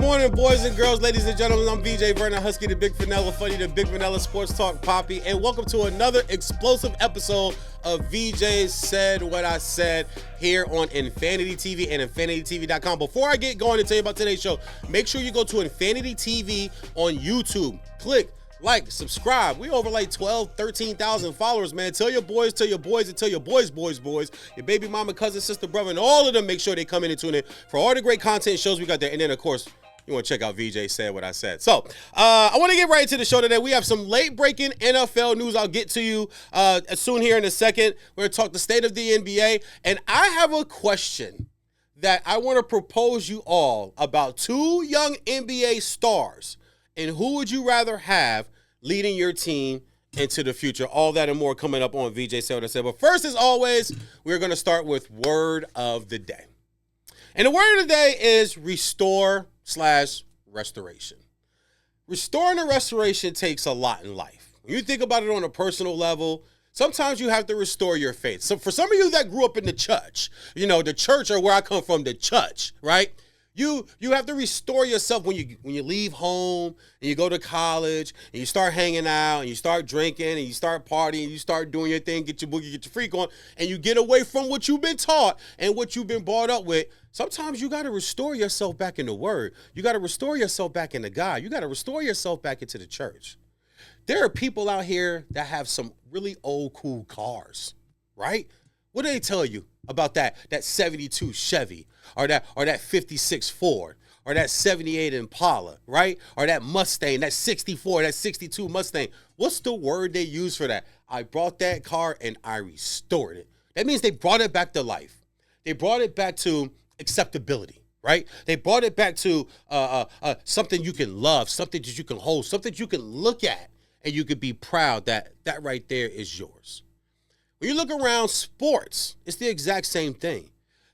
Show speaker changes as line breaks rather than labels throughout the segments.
Morning, boys and girls, ladies and gentlemen. I'm VJ Vernon Husky, the Big Vanilla Funny, the Big Vanilla Sports Talk Poppy, and welcome to another explosive episode of VJ Said What I Said here on Infanity TV and InfanityTV.com. Before I get going and tell you about today's show, make sure you go to Infanity TV on YouTube. Click like, subscribe. We over like 12, 13,000 followers, man. Tell your boys, and tell your boys, your baby mama, cousin, sister, brother, and all of them. Make sure they come in and tune in for all the great content shows we got there. And then, of course, you want to check out VJ Said What I Said. So, I want to get right into the show today. We have some late-breaking NFL news I'll get to you soon here in a second. We're going to talk the state of the NBA. And I have a question that I want to propose you all about two young NBA stars. And who would you rather have leading your team into the future? All that and more coming up on VJ Said What I Said. But first, as always, we're going to start with Word of the Day. And the word of the day is restore/restoration. Restoring and restoration takes a lot in life. When you think about it on a personal level, sometimes you have to restore your faith. So for some of you that grew up in the church, the church, or where I come from, the church, right? You have to restore yourself when you leave home and you go to college and you start hanging out and you start drinking and you start partying, you start doing your thing, get your boogie, get your freak on, and you get away from what you've been taught and what you've been brought up with. Sometimes you got to restore yourself back in the Word. You got to restore yourself back into God. You got to restore yourself back into the church. There are people out here that have some really old, cool cars, right? What do they tell you about that 72 Chevy or that 56 Ford or that 78 Impala, right? Or that Mustang, that 64, that 62 Mustang? What's the word they use for that? I brought that car and I restored it. That means they brought it back to life. They brought it back to acceptability, right? They brought it back to something you can love, something that you can hold, something you can look at, and you can be proud that right there is yours. When you look around sports, it's the exact same thing.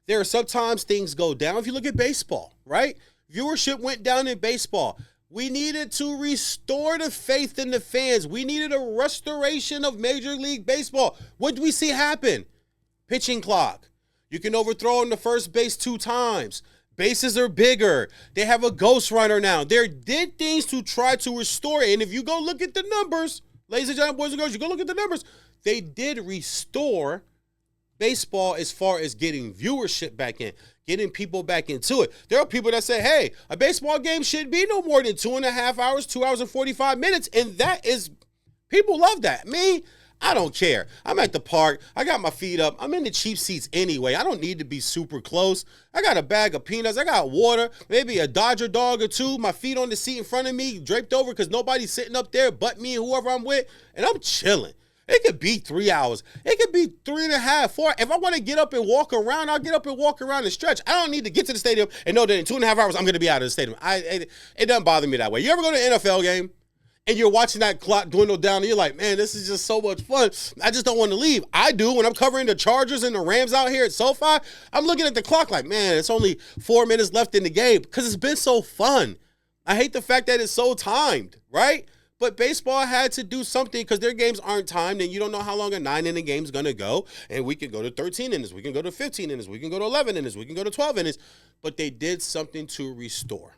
There are sometimes things go down. If you look at baseball, right? Viewership went down in baseball. We needed to restore the faith in the fans. We needed a restoration of Major League Baseball. What did we see happen? Pitching clock. You can overthrow in the first base 2 times. Bases are bigger. They have a ghost runner now. They did things to try to restore it. And if you go look at the numbers, ladies and gentlemen, boys and girls, you go look at the numbers, they did restore baseball as far as getting viewership back in, getting people back into it. There are people that say, hey, a baseball game shouldn't be no more than 2.5 hours, 2 hours and 45 minutes. And that is, people love that. Me, I don't care. I'm at the park. I got my feet up. I'm in the cheap seats anyway. I don't need to be super close. I got a bag of peanuts. I got water, maybe a Dodger dog or two, my feet on the seat in front of me, draped over because nobody's sitting up there but me and whoever I'm with, and I'm chilling. It could be 3 hours. It could be 3.5, 4. If I want to get up and walk around, I'll get up and walk around and stretch. I don't need to get to the stadium and know that in 2.5 hours, I'm going to be out of the stadium. It doesn't bother me that way. You ever go to an NFL game and you're watching that clock dwindle down and you're like, man, this is just so much fun. I just don't want to leave. I do. When I'm covering the Chargers and the Rams out here at SoFi, I'm looking at the clock like, man, it's only 4 minutes left in the game because it's been so fun. I hate the fact that it's so timed, right? But baseball had to do something because their games aren't timed and you don't know how long a 9-inning game is going to go. And we can go to 13 innings, we can go to 15 innings, we can go to 11 innings, we can go to 12 innings. But they did something to restore.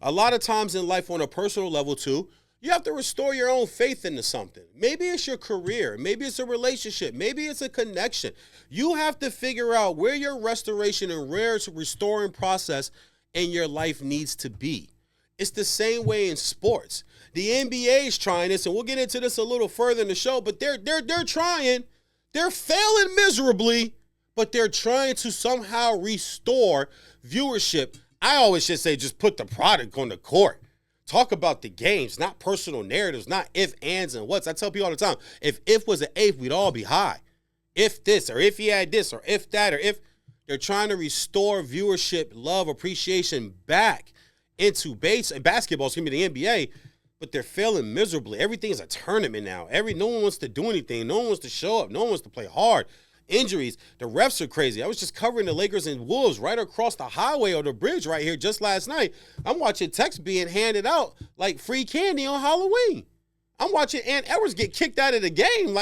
A lot of times in life on a personal level too, you have to restore your own faith into something. Maybe it's your career. Maybe it's a relationship. Maybe it's a connection. You have to figure out where your restoration and restoring process in your life needs to be. It's the same way in sports. The NBA is trying this, and we'll get into this a little further in the show, but they're trying. They're failing miserably, but they're trying to somehow restore viewership. I always just say just put the product on the court. Talk about the games, not personal narratives, not if, ands, and whats. I tell people all the time, if was an eighth, we'd all be high. If this, or if he had this, or if that, or if. They're trying to restore viewership, love, appreciation back into basketball, the NBA, but they're failing miserably. Everything is a tournament now. No one wants to do anything. No one wants to show up. No one wants to play hard. Injuries. The refs are crazy. I was just covering the Lakers and Wolves right across the highway or the bridge right here just last night. I'm watching texts being handed out like free candy on Halloween. I'm watching Ant Edwards get kicked out of the game,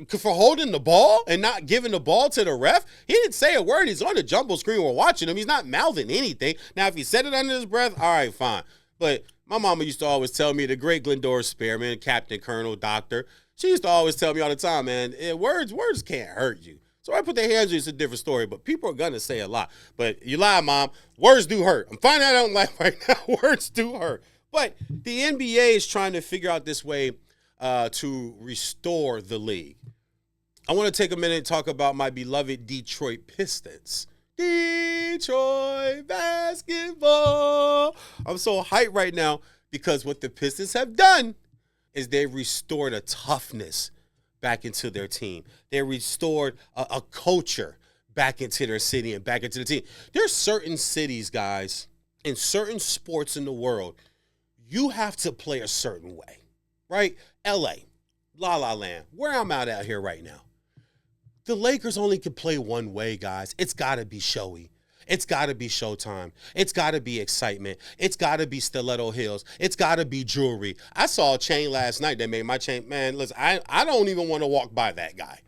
for holding the ball and not giving the ball to the ref. He didn't say a word. He's on the jumbo screen. We're watching him. He's not mouthing anything. Now, if he said it under his breath, all right, fine. But my mama used to always tell me, the great Glendora Spearman, Captain, Colonel, Doctor, she used to always tell me all the time, man, words can't hurt you. So I put their hands on you, it's a different story, but people are going to say a lot. But you lie, Mom. Words do hurt. I'm finding out I don't like right now. Words do hurt. But the NBA is trying to figure out this way to restore the league. I want to take a minute and talk about my beloved Detroit Pistons. Detroit basketball. I'm so hyped right now because what the Pistons have done is they've restored a toughness back into their team. They restored a culture back into their city and back into the team. There's certain cities, guys, in certain sports in the world, you have to play a certain way, right? L.A., La La Land, where I'm out here right now. The Lakers only can play one way, guys. It's got to be showy. It's got to be showtime. It's got to be excitement. It's got to be stiletto heels. It's got to be jewelry. I saw a chain last night that made my chain. Man, listen, I don't even want to walk by that guy.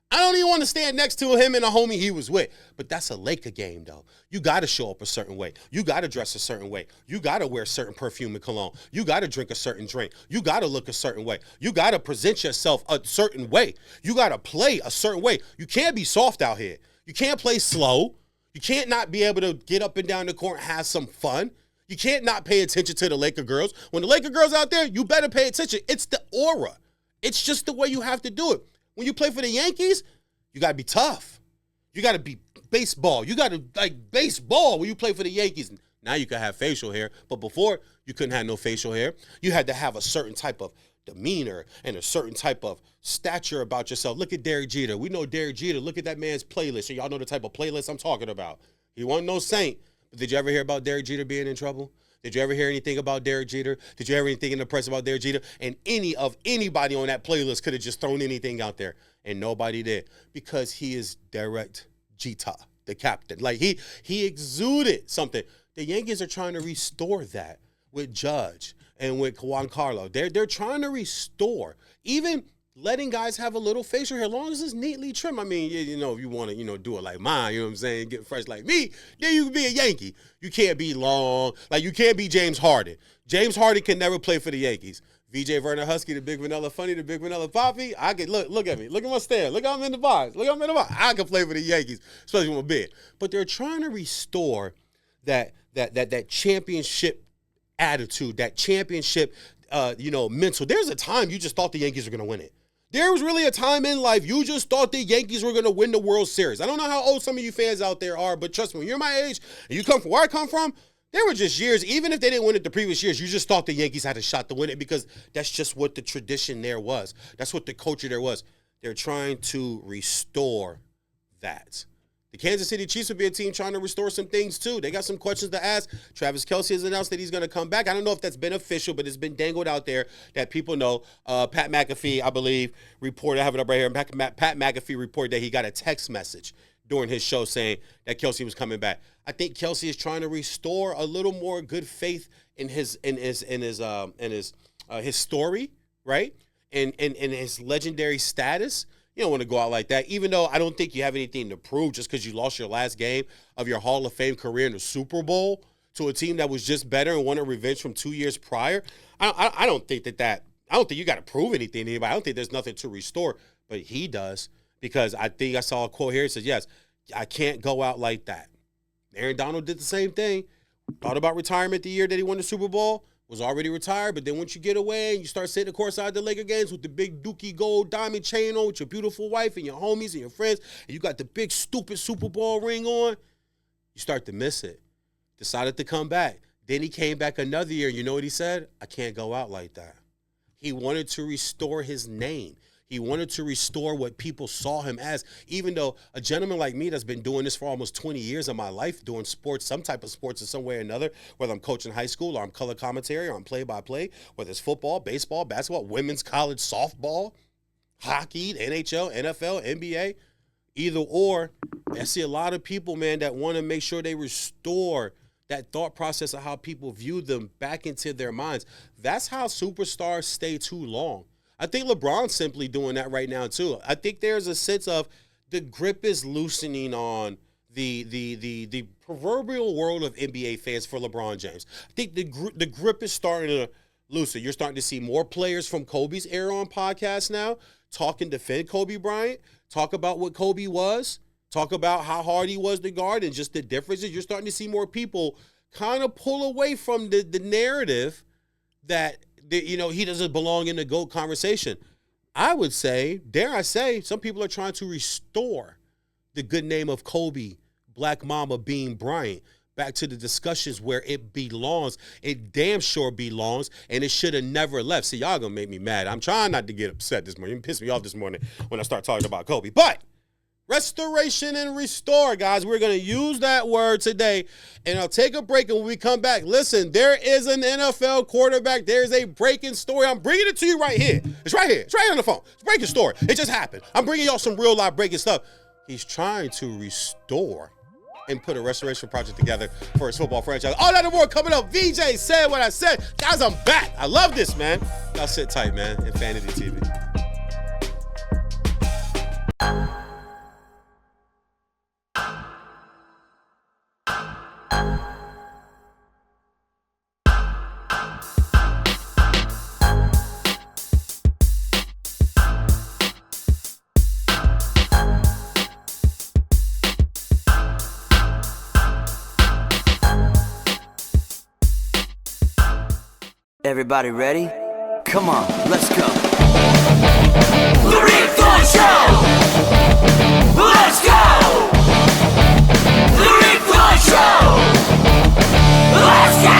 I don't even want to stand next to him and a homie he was with. But that's a Laker game, though. You got to show up a certain way. You got to dress a certain way. You got to wear certain perfume and cologne. You got to drink a certain drink. You got to look a certain way. You got to present yourself a certain way. You got to play a certain way. You can't be soft out here. You can't play slow. You can't not be able to get up and down the court and have some fun. You can't not pay attention to the Laker girls. When the Laker girls out there, you better pay attention. It's the aura. It's just the way you have to do it. When you play for the Yankees, you got to be tough. You got to be baseball. You got to like baseball when you play for the Yankees. Now you can have facial hair, but before you couldn't have no facial hair. You had to have a certain type of demeanor and a certain type of stature about yourself. Look at Derek Jeter. We know Derek Jeter. Look at that man's playlist. So y'all know the type of playlist I'm talking about. He wasn't no saint. But did you ever hear about Derek Jeter being in trouble? Did you ever hear anything about Derek Jeter? Did you ever hear anything in the press about Derek Jeter? And anybody on that playlist could have just thrown anything out there. And nobody did. Because he is Derek Jeter, the captain. Like he exuded something. The Yankees are trying to restore that with Judge and with Juan Carlo. They're trying to restore. Even letting guys have a little facial hair, as long as it's neatly trimmed. I mean, if you want to, do it like mine, you know what I'm saying, get fresh like me, then you can be a Yankee. You can't be long. Like, you can't be James Harden. James Harden can never play for the Yankees. VJ Vernon Husky, the Big Vanilla Funny, the Big Vanilla Poppy. I can look at me. Look at my stand. Look how I'm in the box. I can play for the Yankees, especially when I'm big. But they're trying to restore that championship attitude, that championship mental. There's a time you just thought the Yankees were going to win it. There was really a time in life you just thought the Yankees were going to win the World Series. I don't know how old some of you fans out there are, but trust me, when you're my age and you come from where I come from, there were just years, even if they didn't win it the previous years, you just thought the Yankees had a shot to win it because that's just what the tradition there was. That's what the culture there was. They're trying to restore that. The Kansas City Chiefs will be a team trying to restore some things, too. They got some questions to ask. Travis Kelce has announced that he's going to come back. I don't know if that's been official, but it's been dangled out there that people know. Pat McAfee, I believe, reported, I have it up right here. Pat McAfee reported that he got a text message during his show saying that Kelce was coming back. I think Kelce is trying to restore a little more good faith in his story, right? And his legendary status. You don't want to go out like that, even though I don't think you have anything to prove just because you lost your last game of your Hall of Fame career in the Super Bowl to a team that was just better and wanted revenge from 2 years prior. I don't think I don't think you got to prove anything to anybody. I don't think there's nothing to restore, but he does, because I think I saw a quote here. It says, yes, I can't go out like that. Aaron Donald did the same thing. Thought about retirement the year that he won the Super Bowl. Was already retired, but then once you get away and you start sitting courtside the Laker games with the big dookie gold diamond chain on with your beautiful wife and your homies and your friends, and you got the big stupid Super Bowl ring on, you start to miss it. Decided to come back. Then he came back another year. You know what he said? I can't go out like that. He wanted to restore his name. He wanted to restore what people saw him as, even though a gentleman like me that's been doing this for almost 20 years of my life, doing sports, some type of sports in some way or another, whether I'm coaching high school or I'm color commentary or I'm play-by-play, whether it's football, baseball, basketball, women's college softball, hockey, NHL, NFL, NBA, either or. I see a lot of people, man, that want to make sure they restore that thought process of how people view them back into their minds. That's how superstars stay too long. I think LeBron's simply doing that right now too. I think there's a sense of the grip is loosening on the proverbial world of NBA fans for LeBron James. I think the grip is starting to loosen. You're starting to see more players from Kobe's era on podcasts now talk and defend Kobe Bryant, talk about what Kobe was, talk about how hard he was to guard and just the differences. You're starting to see more people kind of pull away from the narrative that he doesn't belong in the GOAT conversation. I would say, dare I say, some people are trying to restore the good name of Kobe, Black Mamba, Bean Bryant, back to the discussions where it belongs. It damn sure belongs, and it should have never left. See, y'all gonna make me mad. I'm trying not to get upset this morning. You pissed me off this morning when I start talking about Kobe. But restoration and restore, guys. We're going to use that word today, and I'll take a break, and when we come back, listen, there is an NFL quarterback. There's a breaking story. I'm bringing it to you right here. It's right here. It's right here on the phone. It's a breaking story. It just happened. I'm bringing y'all some real-life breaking stuff. He's trying to restore and put a restoration project together for his football franchise. All that and more coming up. VJ said what I said. Guys, I'm back. I love this, man. Y'all sit tight, man. Infanity TV.
Everybody ready? Come on, let's go.
The Rick Flash Show! Let's go! The Rick Flash Show! Let's go!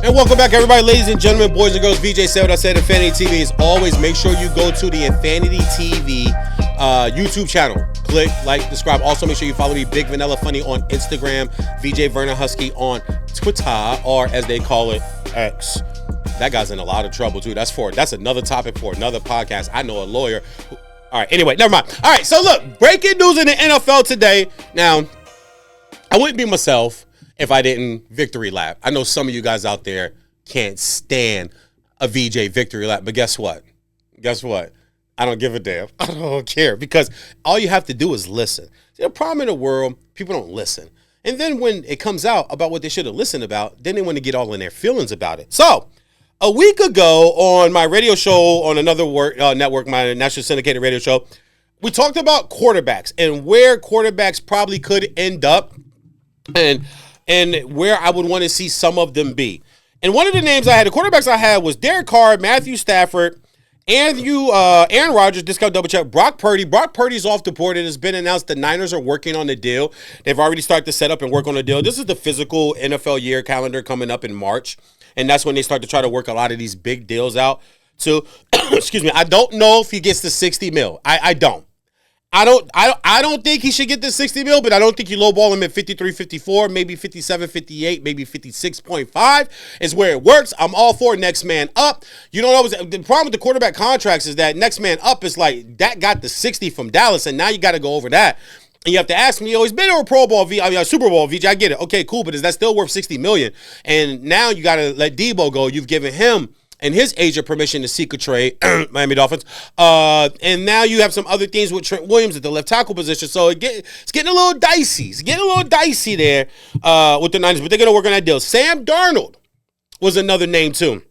And welcome back, everybody, ladies and gentlemen, boys and girls. VJ said what I said. Infanity TV. As always, make sure you go to the Infanity TV YouTube channel. Click, like, subscribe. Also, make sure you follow me, Big Vanilla Funny, on Instagram, VJ Vernon Husky on Twitter, or as they call it, X. That guy's in a lot of trouble too. That's another topic for another podcast. I know a lawyer. All right. Anyway, never mind. All right. So look, breaking news in the NFL today. Now, I wouldn't be myself if I didn't victory lap. I know some of you guys out there can't stand a VJ victory lap, but guess what? I don't give a damn. I don't care, because all you have to do is listen. See, the problem in the world, people don't listen. And then when it comes out about what they should have listened about, then they want to get all in their feelings about it. So a week ago on my radio show on another network, my national syndicated radio show, we talked about quarterbacks and where quarterbacks probably could end up and where I would want to see some of them be. And one of the names the quarterbacks I had was Derek Carr, Matthew Stafford, Aaron Rodgers, discount double check, Brock Purdy. Brock Purdy's off the board. It has been announced the Niners are working on the deal. They've already started to set up and work on the deal. This is the physical NFL year calendar coming up in March, and that's when they start to try to work a lot of these big deals out. So, excuse me, I don't know if he gets the $60 million. I don't. I don't think he should get the 60 mil, but I don't think you lowball him at 53, 54, maybe 57, 58, maybe 56.5 is where it works. I'm all for next man up. You know what the problem with the quarterback contracts is that next man up is like that got the 60 from Dallas, and now you got to go over that. And you have to ask me, he's been over a Super Bowl VJ. I get it. Okay, cool, but is that still worth $60 million? And now you got to let Debo go. You've given him and his agent permission to seek a trade, Miami Dolphins. And now you have some other things with Trent Williams at the left tackle position. So it's getting a little dicey. It's getting a little dicey there with the Niners, but they're going to work on that deal. Sam Darnold was another name, too,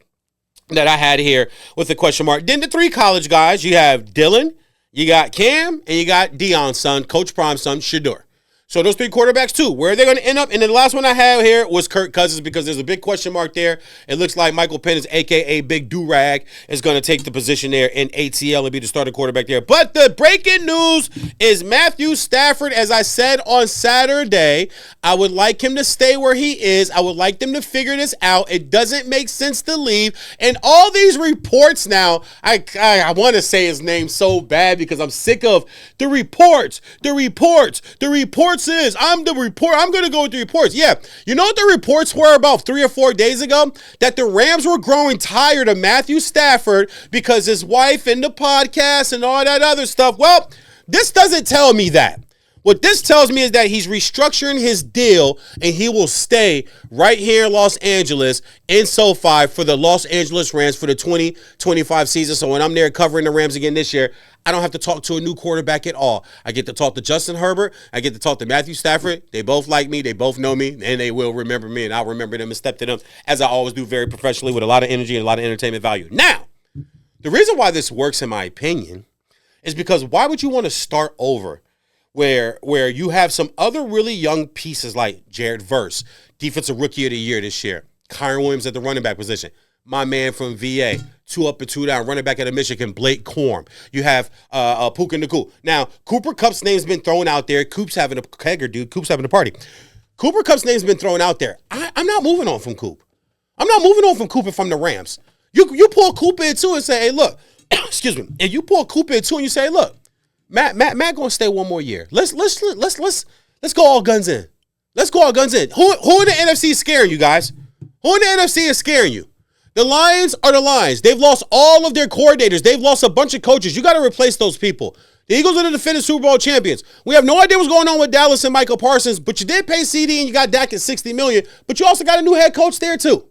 that I had here with a question mark. Then the three college guys, you have Dylan, you got Cam, and you got Deion's son, Coach Prime's son, Shedeur. So those three quarterbacks, too, where are they going to end up? And then the last one I have here was Kirk Cousins, because there's a big question mark there. It looks like Michael Penix, a.k.a. Big Do-Rag, is going to take the position there in ATL and be the starting quarterback there. But the breaking news is Matthew Stafford, as I said on Saturday, I would like him to stay where he is. I would like them to figure this out. It doesn't make sense to leave. And all these reports now, I want to say his name so bad because I'm sick of the reports is. I'm the report. I'm going to go with the reports. Yeah. You know what the reports were about 3 or 4 days ago? That the Rams were growing tired of Matthew Stafford because his wife and the podcast and all that other stuff. Well, this doesn't tell me that. What this tells me is that he's restructuring his deal and he will stay right here in Los Angeles in SoFi for the Los Angeles Rams for the 2025 season. So when I'm there covering the Rams again this year, I don't have to talk to a new quarterback at all. I get to talk to Justin Herbert. I get to talk to Matthew Stafford. They both like me. They both know me, and they will remember me, and I'll remember them and step to them, as I always do, very professionally with a lot of energy and a lot of entertainment value. Now, the reason why this works, in my opinion, is because why would you want to start over where you have some other really young pieces like Jared Verse, Defensive Rookie of the Year this year, Kyron Williams at the running back position, my man from VA, 2 up and 2 down, running back out of Michigan, Blake Corum. You have Puka Nacua. Now, Cooper Kupp's name's been thrown out there. Coop's having a kegger, dude. Coop's having a party. Cooper Kupp's name's been thrown out there. I'm not moving on from Coop. I'm not moving on from Coop if I'm the Rams. You pull Coop in too and say, hey, look, excuse me. And you pull Coop in too and you say, look, Matt gonna stay one more year. Let's go all guns in. Let's go all guns in. Who in the NFC is scaring you guys? Who in the NFC is scaring you? The Lions are the Lions. They've lost all of their coordinators. They've lost a bunch of coaches. You got to replace those people. The Eagles are the defending Super Bowl champions. We have no idea what's going on with Dallas and Michael Parsons, but you did pay CD and you got Dak at $60 million, but you also got a new head coach there too.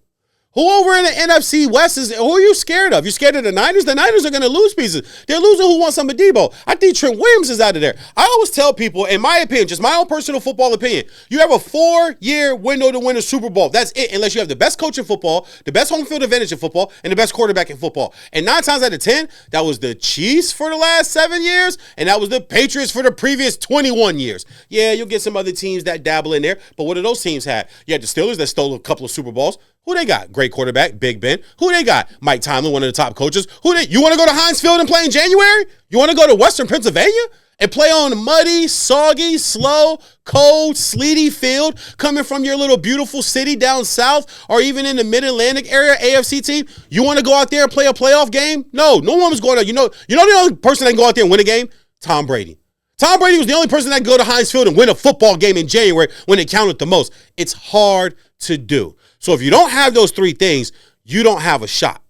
Who over in the NFC West who are you scared of? You scared of the Niners? The Niners are going to lose pieces. They're losing who wants some of Debo. I think Trent Williams is out of there. I always tell people, in my opinion, just my own personal football opinion, you have a 4-year window to win a Super Bowl. That's it, unless you have the best coach in football, the best home field advantage in football, and the best quarterback in football. And 9 times out of 10, that was the Chiefs for the last 7 years, and that was the Patriots for the previous 21 years. Yeah, you'll get some other teams that dabble in there, but what do those teams have? You had the Steelers that stole a couple of Super Bowls. Who they got? Great quarterback, Big Ben. Who they got? Mike Tomlin, one of the top coaches. You want to go to Heinz Field and play in January? You want to go to Western Pennsylvania and play on muddy, soggy, slow, cold, sleety field coming from your little beautiful city down south or even in the Mid-Atlantic area, AFC team? You want to go out there and play a playoff game? No one was going to. You know the only person that can go out there and win a game? Tom Brady. Tom Brady was the only person that could go to Heinz Field and win a football game in January when it counted the most. It's hard to do. So if you don't have those 3 things, you don't have a shot.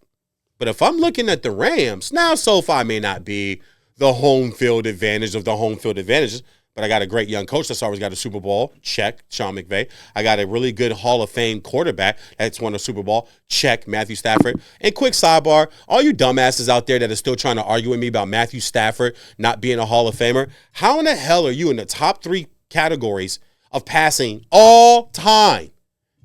But if I'm looking at the Rams, now SoFi may not be the home field advantage of the home field advantages, but I got a great young coach that's always got a Super Bowl. Check, Sean McVay. I got a really good Hall of Fame quarterback that's won a Super Bowl. Check, Matthew Stafford. And quick sidebar, all you dumbasses out there that are still trying to argue with me about Matthew Stafford not being a Hall of Famer, how in the hell are you in the top 3 categories of passing all time?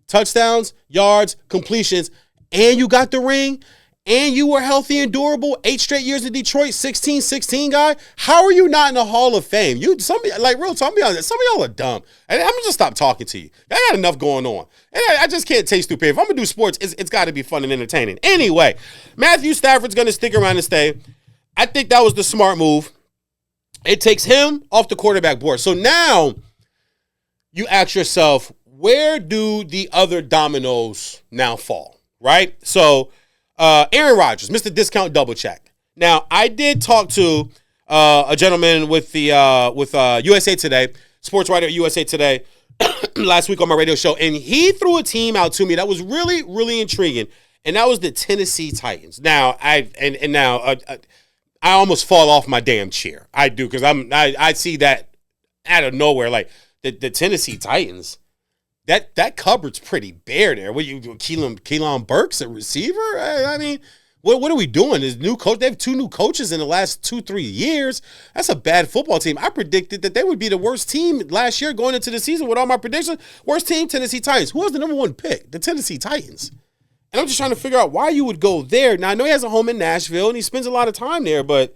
Touchdowns, yards, completions, and you got the ring, and you were healthy and durable, 8 straight years in Detroit, 16-16 guy. How are you not in the Hall of Fame? Some of y'all are dumb. And I'm just stop talking to you. I got enough going on. And I just can't take stupid. If I'm going to do sports, it's got to be fun and entertaining. Anyway, Matthew Stafford's going to stick around and stay. I think that was the smart move. It takes him off the quarterback board. So now you ask yourself, where do the other dominoes now fall, right? So Aaron Rodgers, Mr. Discount Double Check. Now, I did talk to a gentleman with USA Today, sports writer at USA Today, last week on my radio show, and he threw a team out to me that was really, really intriguing, and that was the Tennessee Titans. Now, I almost fall off my damn chair. I do, because I see that out of nowhere, like the Tennessee Titans. That cupboard's pretty bare there. What you Keelan Burks, a receiver? I mean, what are we doing? Is new coach? They have 2 new coaches in the last 2-3 years. That's a bad football team. I predicted that they would be the worst team last year going into the season with all my predictions. Worst team, Tennessee Titans. Who was the number 1 pick? The Tennessee Titans. And I'm just trying to figure out why you would go there. Now, I know he has a home in Nashville and he spends a lot of time there, but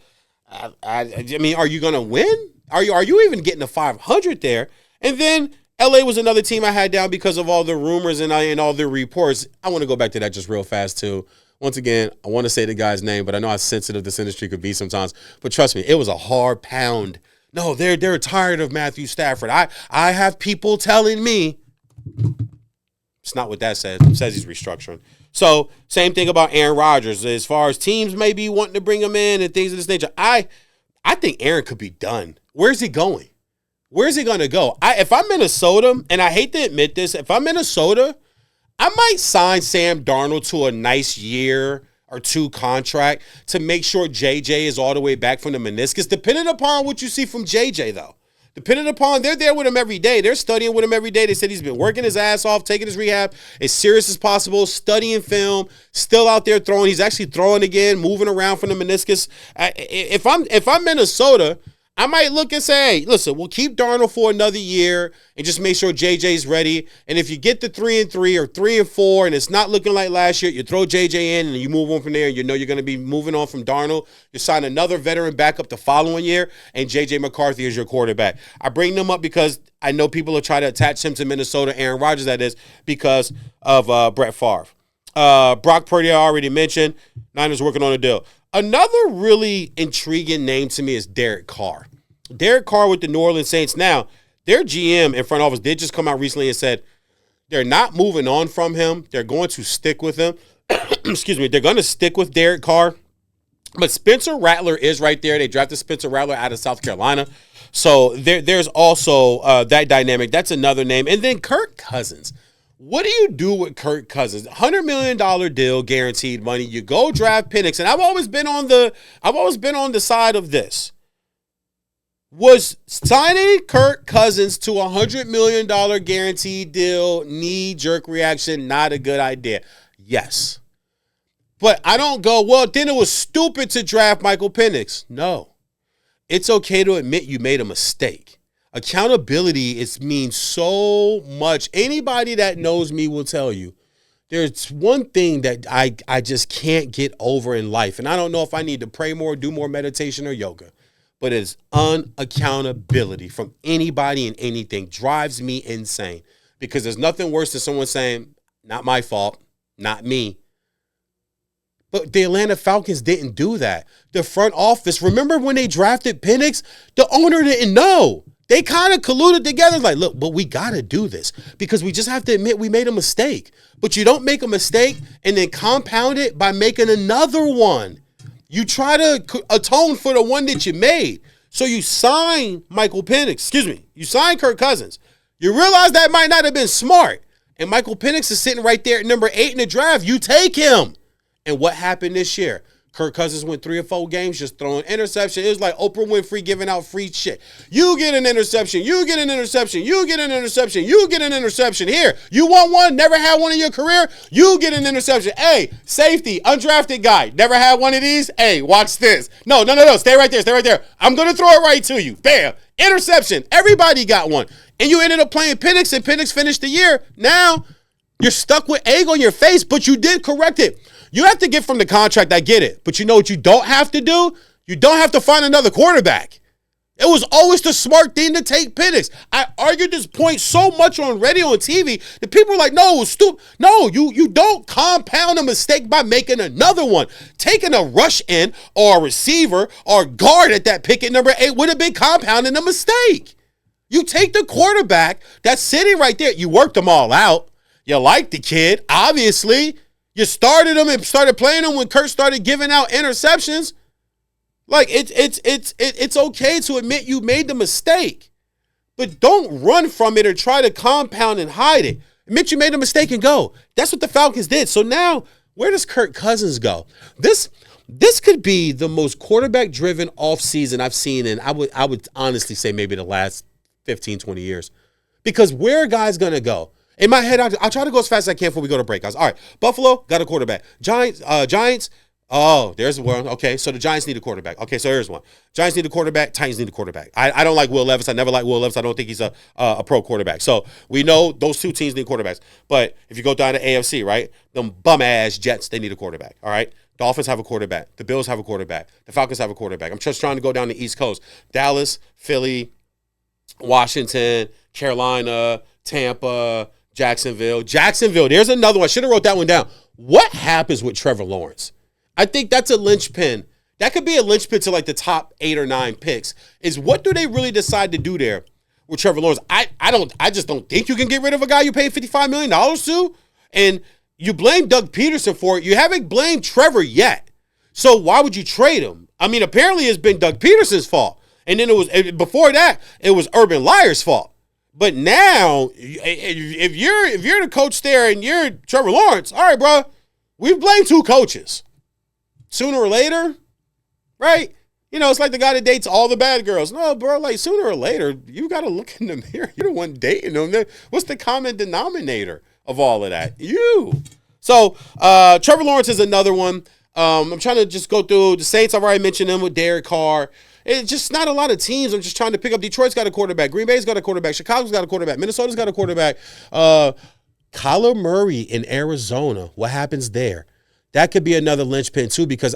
I mean, are you going to win? Are you even getting to 500 there? And then LA was another team I had down because of all the rumors and all the reports. I want to go back to that just real fast, too. Once again, I want to say the guy's name, but I know how sensitive this industry could be sometimes. But trust me, it was a hard pound. No, they're tired of Matthew Stafford. I have people telling me. It's not what that says. It says he's restructuring. So, same thing about Aaron Rodgers. As far as teams maybe wanting to bring him in and things of this nature, I think Aaron could be done. Where's he going? Where's he going to go? If I'm Minnesota, and I hate to admit this, if I'm Minnesota, I might sign Sam Darnold to a nice year or 2 contract to make sure JJ is all the way back from the meniscus, depending upon what you see from JJ, though. Depending upon, they're there with him every day. They're studying with him every day. They said he's been working his ass off, taking his rehab as serious as possible, studying film, still out there throwing. He's actually throwing again, moving around from the meniscus. If I'm Minnesota, I might look and say, hey, listen, we'll keep Darnold for another year and just make sure JJ's ready. And if you get to 3-3 or 3-4 and it's not looking like last year, you throw JJ in and you move on from there. And you know you're going to be moving on from Darnold. You sign another veteran backup the following year, and JJ McCarthy is your quarterback. I bring them up because I know people will try to attach him to Minnesota, Aaron Rodgers, that is, because of Brett Favre. Brock Purdy, I already mentioned. Niners working on a deal. Another really intriguing name to me is Derek Carr. Derek Carr with the New Orleans Saints. Now, their GM and front office did just come out recently and said they're not moving on from him. They're going to stick with him. Excuse me. They're going to stick with Derek Carr. But Spencer Rattler is right there. They drafted Spencer Rattler out of South Carolina. So there's also that dynamic. That's another name. And then Kirk Cousins. What do you do with Kirk Cousins? $100 million deal, guaranteed money. You go draft Penix, and I've always been on the side of this. Was signing Kirk Cousins to a $100 million guaranteed deal, knee-jerk reaction, not a good idea? Yes. But I don't go, well, then it was stupid to draft Michael Penix. No. It's okay to admit you made a mistake. Accountability means so much. Anybody that knows me will tell you there's one thing that I just can't get over in life. And I don't know if I need to pray more, do more meditation or yoga. But it's unaccountability from anybody and anything. Drives me insane. Because there's nothing worse than someone saying, not my fault, not me. But the Atlanta Falcons didn't do that. The front office, remember when they drafted Penix? The owner didn't know. They kind of colluded together like, look, but we got to do this because we just have to admit we made a mistake. But you don't make a mistake and then compound it by making another one. You try to atone for the one that you made. So you sign Michael Penix, you sign Kirk Cousins. You realize that might not have been smart. And Michael Penix is sitting right there at number 8 in the draft. You take him. And what happened this year? Kirk Cousins went 3 or 4 games just throwing interception. It was like Oprah Winfrey giving out free shit. You get an interception. You get an interception. You get an interception. You get an interception. Here, you want one? Never had one in your career? You get an interception. Hey, safety, undrafted guy. Never had one of these? Hey, watch this. No. Stay right there. Stay right there. I'm going to throw it right to you. Bam. Interception. Everybody got one. And you ended up playing Penix, and Penix finished the year. Now, you're stuck with egg on your face, but you did correct it. You have to get from the contract, I get it. But you know what you don't have to do? You don't have to find another quarterback. It was always the smart thing to take Penix. I argued this point so much on radio and TV that people are like, no, stupid. No, you don't compound a mistake by making another one. Taking a rush in or a receiver or guard at that pick at number 8 would have been compounding a mistake. You take the quarterback that's sitting right there. You worked them all out. You like the kid, obviously. You started him and started playing him when Kurt started giving out interceptions. Like it's okay to admit you made the mistake, but don't run from it or try to compound and hide it. Admit you made a mistake and go. That's what the Falcons did. So now, where does Kirk Cousins go? This could be the most quarterback-driven offseason I've seen in, I would honestly say maybe the last 15, 20 years. Because where are guys going to go? In my head, I'll try to go as fast as I can before we go to break. All right, Buffalo got a quarterback. Giants, oh, there's one. Okay, so the Giants need a quarterback. Okay, so here's one. Giants need a quarterback. Titans need a quarterback. I don't like Will Levis. I never liked Will Levis. I don't think he's a pro quarterback. So we know those two teams need quarterbacks. But if you go down to AFC, right, them bum-ass Jets, they need a quarterback, all right? Dolphins have a quarterback. The Bills have a quarterback. The Falcons have a quarterback. I'm just trying to go down the East Coast. Dallas, Philly, Washington, Carolina, Tampa, Jacksonville. There's another one. I should have wrote that one down. What happens with Trevor Lawrence? I think that's a linchpin. That could be a linchpin to like the top 8 or 9 picks. Is what do they really decide to do there with Trevor Lawrence? I just don't think you can get rid of a guy you paid $55 million to. And you blame Doug Peterson for it. You haven't blamed Trevor yet. So why would you trade him? I mean, apparently it's been Doug Peterson's fault. And then before that, it was Urban Meyer's fault. But now, if you're the coach there and you're Trevor Lawrence, all right, bro, we've blamed 2 coaches. Sooner or later, right? You know, it's like the guy that dates all the bad girls. No, bro, like sooner or later, you got to look in the mirror. You're the one dating them. What's the common denominator of all of that? You. So Trevor Lawrence is another one. I'm trying to just go through the Saints. I've already mentioned them with Derek Carr. It's just not a lot of teams. I'm just trying to pick up. Detroit's got a quarterback. Green Bay's got a quarterback. Chicago's got a quarterback. Minnesota's got a quarterback. Kyler Murray in Arizona. What happens there? That could be another linchpin too, because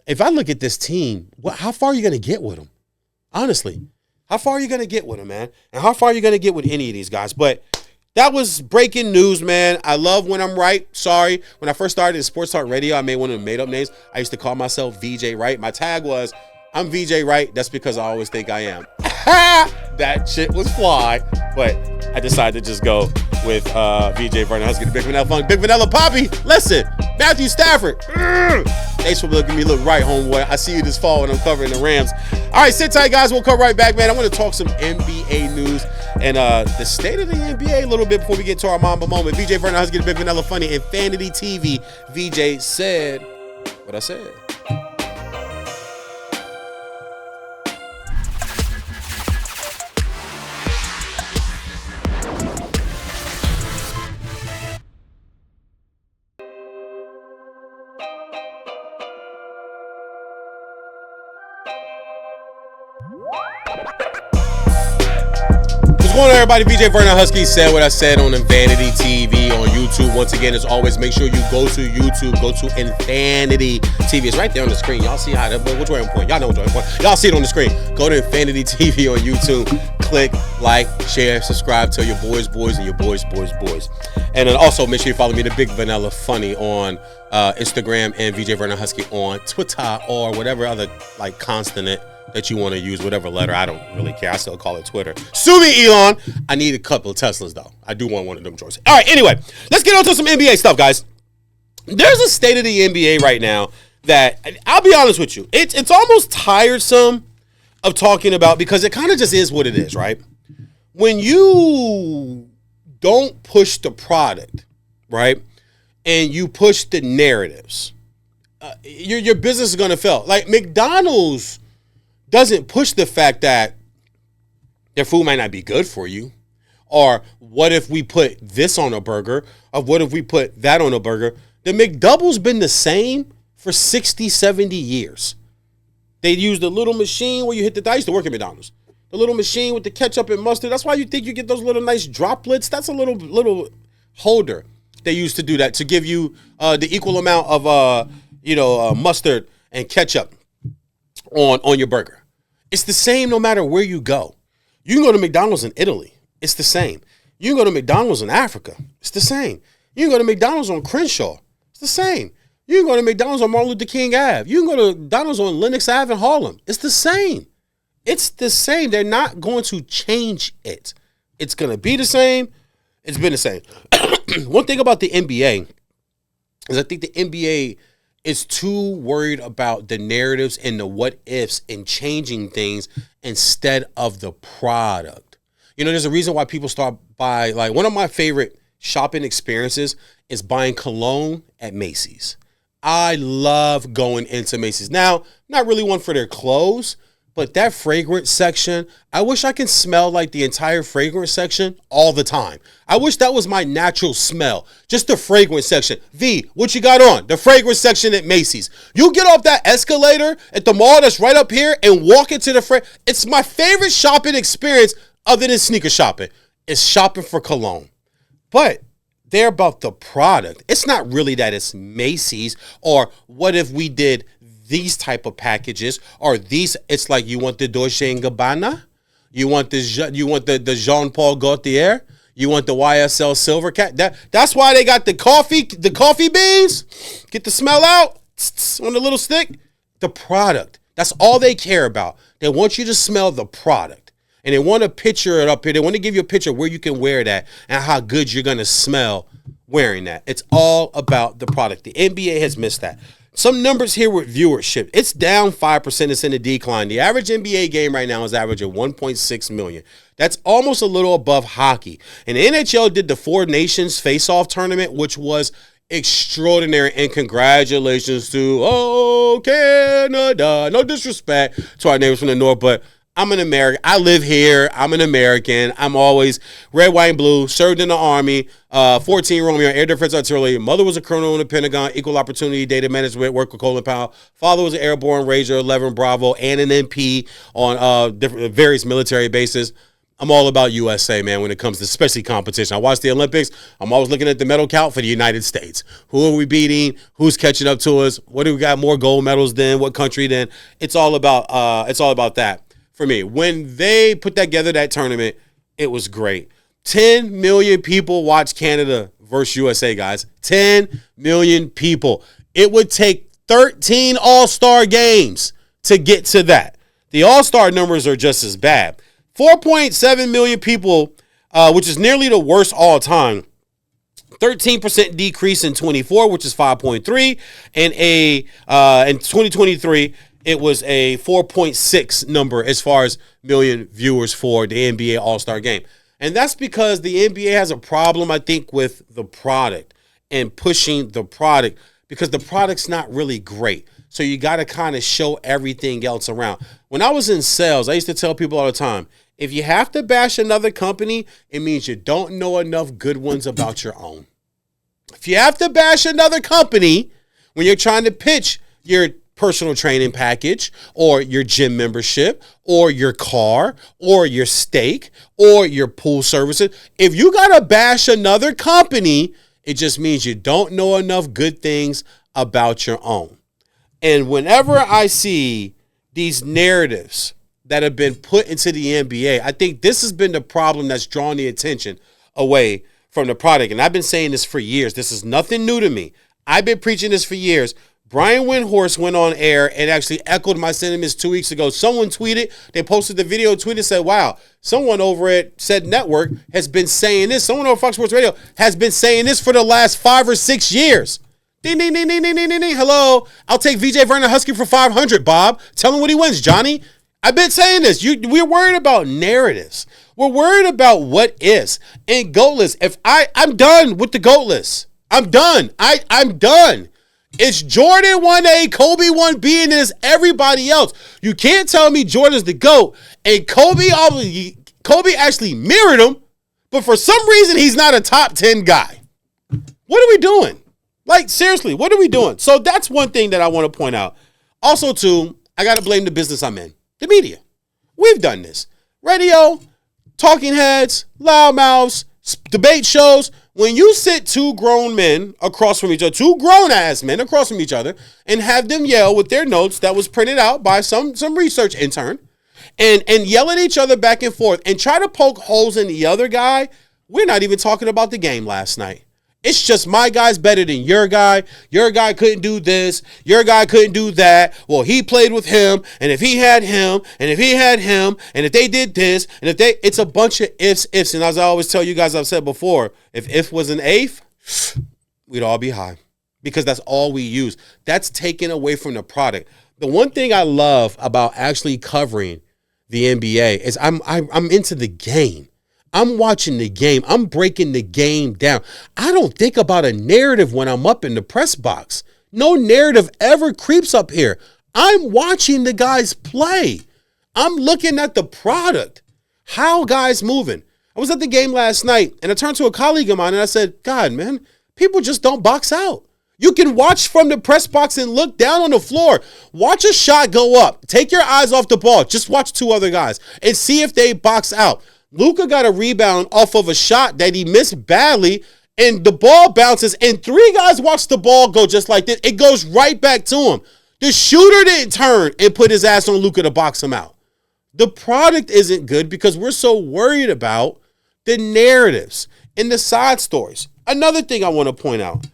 if I look at this team, how far are you going to get with them? Honestly, how far are you going to get with them, man? And how far are you going to get with any of these guys? But that was breaking news, man. I love when I'm right. Sorry. When I first started in Sports Talk Radio, I made one of the made-up names. I used to call myself VJ Wright. My tag was, I'm VJ Wright. That's because I always think I am. That shit was fly. But I decided to just go with VJ Vernon Husky, the Big Vanilla Funk, Big Vanilla Poppy. Listen, Matthew Stafford. Thanks for making me look right, homeboy. I see you this fall when I'm covering the Rams. All right, sit tight, guys. We'll come right back, man. I want to talk some NBA news and the state of the NBA a little bit before we get to our Mamba moment. VJ Vernon Husky, the Big Vanilla Funny, Infanity TV. VJ said what I said. What's going on, everybody? VJ Vernon Husky said what I said on Infanity TV on YouTube. Once again, as always, make sure you go to YouTube, go to Infanity TV. It's right there on the screen. Y'all see how which way I'm pointing. Y'all know which way I'm pointing. Y'all see it on the screen. Go to Infanity TV on YouTube. Click, like, share, subscribe. Tell your boys, and your boys. And then also make sure you follow me, the Big Vanilla Funny, on Instagram, and VJ Vernon Husky on Twitter, or whatever other like consonant that you want to use, whatever letter. I don't really care. I still call it Twitter. Sue me, Elon. I need a couple of Teslas, though. I do want one of them choices. All right, anyway, let's get on to some NBA stuff, guys. There's a state of the NBA right now that, I'll be honest with you, it's almost tiresome of talking about, because it kind of just is what it is, right? When you don't push the product, right, and you push the narratives, your business is going to fail. Like McDonald's doesn't push the fact that their food might not be good for you, or what if we put this on a burger, or what if we put that on a burger. The McDouble's been the same for 60, 70 years. They use the little machine where you hit I used to work at McDonald's. The little machine with the ketchup and mustard. That's why you think you get those little nice droplets. That's a little holder they used to do that, to give you the equal amount of mustard and ketchup on your burger. It's the same no matter where you go. You can go to McDonald's in Italy. It's the same. You can go to McDonald's in Africa. It's the same. You can go to McDonald's on Crenshaw. It's the same. You can go to McDonald's on Martin Luther King Ave. You can go to McDonald's on Lenox Ave in Harlem. It's the same. It's the same. They're not going to change it. It's going to be the same. It's been the same. One thing about the NBA is I think the NBA is too worried about the narratives and the what ifs and changing things instead of the product. You know, there's a reason why people start by, like, one of my favorite shopping experiences is buying cologne at Macy's. I love going into Macy's. Now, not really one for their clothes, but that fragrance section, I wish I could smell like the entire fragrance section all the time. I wish that was my natural smell. Just the fragrance section. V, what you got on? The fragrance section at Macy's. You get off that escalator at the mall that's right up here and walk into the it's my favorite shopping experience other than sneaker shopping. It's shopping for cologne. But they're about the product. It's not really that it's Macy's, or what if we did these type of packages, or these. It's like, you want the Dolce & Gabbana, you want the Jean Paul Gaultier, you want the YSL Silver Cat. That's why they got the coffee beans. Get the smell out on the little stick. The product. That's all they care about. They want you to smell the product, and they want to picture it up here. They want to give you a picture where you can wear that and how good you're gonna smell wearing that. It's all about the product. The NBA has missed that. Some numbers here with viewership. It's down 5%. It's in a decline. The average NBA game right now is averaging 1.6 million. That's almost a little above hockey. And the NHL did the Four Nations face-off tournament, which was extraordinary. And congratulations to Canada. No disrespect to our neighbors from the north, but I'm an American. I live here. I'm an American. I'm always red, white, and blue. Served in the Army. 14 Romeo, Air Defense Artillery. Mother was a colonel in the Pentagon. Equal Opportunity Data Management. Worked with Colin Powell. Father was an Airborne Ranger, 11 Bravo, and an MP on various military bases. I'm all about USA, man, when it comes to especially competition. I watch the Olympics. I'm always looking at the medal count for the United States. Who are we beating? Who's catching up to us? What do we got more gold medals than? What country then? It's all about that. For me, when they put together that tournament, it was great. 10 million people watched Canada versus USA, guys. 10 million people. It would take 13 All-Star games to get to that. The All-Star numbers are just as bad. 4.7 million people, which is nearly the worst all time. 13% decrease in 24, which is 5.3, and in 2023. It was a 4.6 number as far as million viewers for the NBA All-Star Game. And that's because the NBA has a problem, I think, with the product and pushing the product, because the product's not really great. So you got to kind of show everything else around. When I was in sales, I used to tell people all the time, if you have to bash another company, it means you don't know enough good ones about your own. If you have to bash another company when you're trying to pitch your personal training package or your gym membership or your car or your steak or your pool services, if you got to bash another company, it just means you don't know enough good things about your own. And whenever I see these narratives that have been put into the NBA, I think this has been the problem that's drawn the attention away from the product. And I've been saying this for years. This is nothing new to me. I've been preaching this for years. Brian Windhorst went on air and actually echoed my sentiments 2 weeks ago. Someone tweeted, they posted the video, tweeted, said, wow, someone over at said network has been saying this. Someone over Fox Sports Radio has been saying this for the last 5 or 6 years. Ding, ding, ding, ding, ding, ding, ding, ding. Hello. I'll take VJ Vernon Husky for 500, Bob. Tell him what he wins, Johnny. I've been saying this. We're worried about narratives. We're worried about what is. And GOAT list. I'm done with the GOAT list. I'm done. I'm done. It's Jordan 1A, Kobe 1B, and it's everybody else. You can't tell me Jordan's the GOAT, and Kobe actually mirrored him, but for some reason he's not a top 10 guy. What are we doing? Like, seriously, what are we doing? So that's one thing that I want to point out. Also, too, I got to blame the business I'm in, the media. We've done this. Radio, talking heads, loudmouths, debate shows. When you sit two grown men across from each other, two grown-ass men across from each other, and have them yell with their notes that was printed out by some research intern, and yell at each other back and forth, and try to poke holes in the other guy, we're not even talking about the game last night. It's just my guy's better than your guy. Your guy couldn't do this. Your guy couldn't do that. Well, he played with him, and if he had him, and if he had him, and if they did this, and if they, it's a bunch of ifs. And as I always tell you guys, I've said before, if was an eighth, we'd all be high. because that's all we use. That's taken away from the product. The one thing I love about actually covering the NBA is I'm into the game. I'm watching the game. I'm breaking the game down. I don't think about a narrative when I'm up in the press box. No narrative ever creeps up here. I'm watching the guys play. I'm looking at the product. How guys moving. I was at the game last night and I turned to a colleague of mine and I said, God, man, people just don't box out. You can watch from the press box and look down on the floor. Watch a shot go up. Take your eyes off the ball. Just watch two other guys and see if they box out. Luka got a rebound off of a shot that he missed badly, and the ball bounces, and three guys watch the ball go just like this. It goes right back to him. The shooter didn't turn and put his ass on Luka to box him out. The product isn't good because we're so worried about the narratives and the side stories. Another thing I want to point out,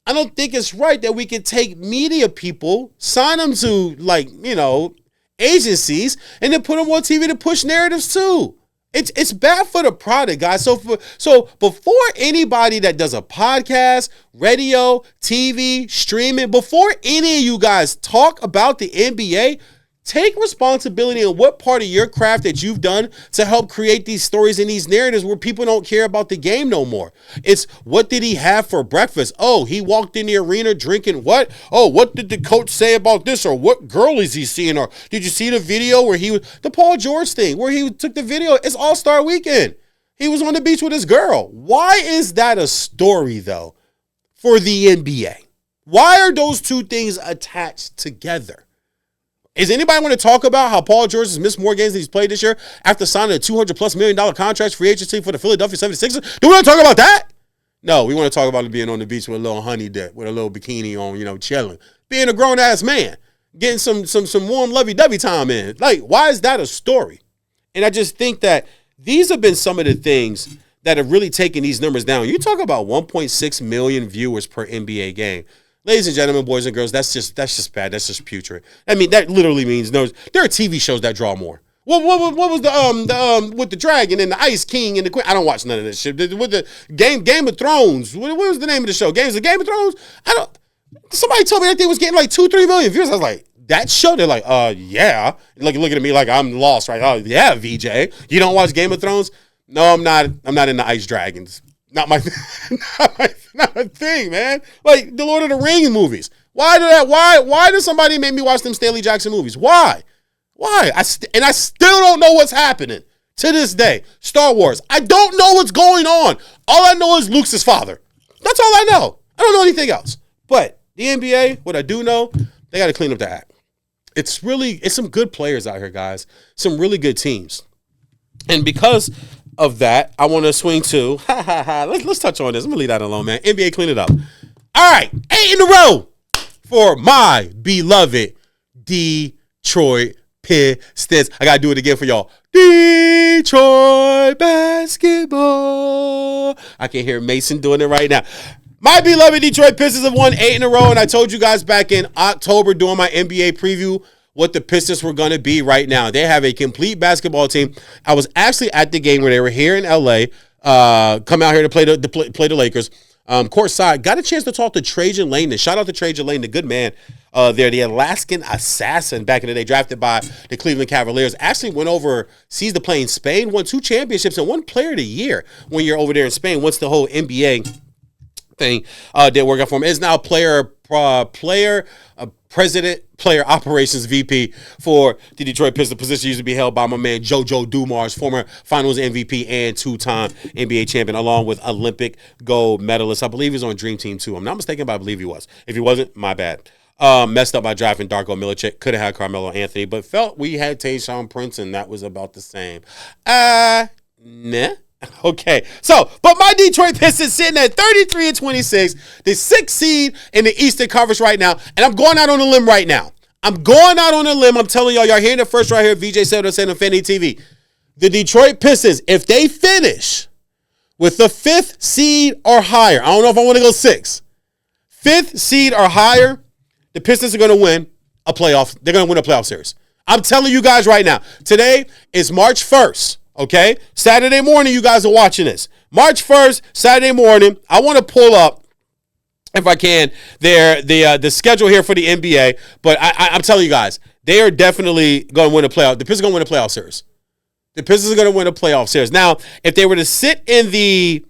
I don't think it's right that we can take media people, sign them to agencies, and then put them on TV to push narratives too. It's bad for the product, guys. So before anybody that does a podcast, radio, TV, streaming, before any of you guys talk about the NBA, take responsibility on what part of your craft that you've done to help create these stories and these narratives where people don't care about the game no more. It's what did he have for breakfast? Oh, he walked in the arena drinking what? Oh, what did the coach say about this? Or what girl is he seeing? Or did you see the video where the Paul George thing, where he took the video? It's All-Star Weekend. He was on the beach with his girl. Why is that a story, though, for the NBA? Why are those two things attached together? Is anybody want to talk about how Paul George has missed more games than he's played this year after signing a $200+ million contract free agency for the Philadelphia 76ers? Do we want to talk about that? No, we want to talk about him being on the beach with a little honey dip, with a little bikini on, chilling. Being a grown-ass man, getting some warm lovey-dovey time in. Like, why is that a story? And I just think that these have been some of the things that have really taken these numbers down. You talk about 1.6 million viewers per NBA game. Ladies and gentlemen, boys and girls, that's just bad. That's just putrid. I mean, that literally means no. There are TV shows that draw more. What was the with the dragon and the Ice King and the Queen? I don't watch none of this shit. With the Game of Thrones. What was the name of the show? Game of Thrones? Somebody told me that thing was getting like 2-3 million views. I was like, that show? They're like, yeah. Like looking at me like I'm lost, right? Oh yeah, VJ. You don't watch Game of Thrones? No, I'm not. I'm not into Ice Dragons. Not my thing, man. Like the Lord of the Rings movies. Why does somebody make me watch them Stanley Jackson movies? Why? I still don't know what's happening to this day. Star Wars. I don't know what's going on. All I know is Luke's his father. That's all I know. I don't know anything else. But the NBA, what I do know, they got to clean up the act. It's some good players out here, guys. Some really good teams. And because of that, I want to swing to let's touch on this. I'm gonna leave that alone, man. NBA, clean it up. All right, 8 in a row for my beloved Detroit Pistons. I gotta do it again for y'all. Detroit basketball. I can hear Mason doing it right now. My beloved Detroit Pistons have won 8 in a row, and I told you guys back in October during my NBA preview what the Pistons were going to be right now. They have a complete basketball team. I was actually at the game where they were here in LA, come out here to play the Lakers. Courtside, got a chance to talk to Trajan Langdon. Shout out to Trajan Langdon, the good man there, the Alaskan assassin back in the day, drafted by the Cleveland Cavaliers. Actually went overseas to play in Spain, won 2 championships and 1 player of the year when you're over there in Spain. Once the whole NBA thing didn't work out for him, is now president, player operations VP for the Detroit Pistons. Position used to be held by my man JoJo Dumars, former Finals MVP and 2-time NBA champion, along with Olympic gold medalist. I believe he was on Dream Team too. I'm not mistaken, but I believe he was. If he wasn't, my bad. Messed up by drafting Darko Milicic. Could have had Carmelo Anthony, but felt we had Tayshaun Prince, and that was about the same. Nah. Okay, but my Detroit Pistons sitting at 33-26, the 6th seed in the Eastern Conference right now, and I'm going out on a limb right now. I'm telling y'all hearing it first right here. VJ said on Infinity TV. The Detroit Pistons, if they finish with the 5th seed or higher, I don't know if I want to go 6th. 5th seed or higher, the Pistons are going to win a playoff. They're going to win a playoff series. I'm telling you guys right now. Today is March 1st. Okay, Saturday morning, you guys are watching this. March 1st, Saturday morning, I want to pull up if I can, the schedule here for the NBA. But I'm telling you guys, they are definitely going to win a playoff. The Pistons are going to win a playoff series. The Pistons are going to win a playoff series. Now, if they were to sit in the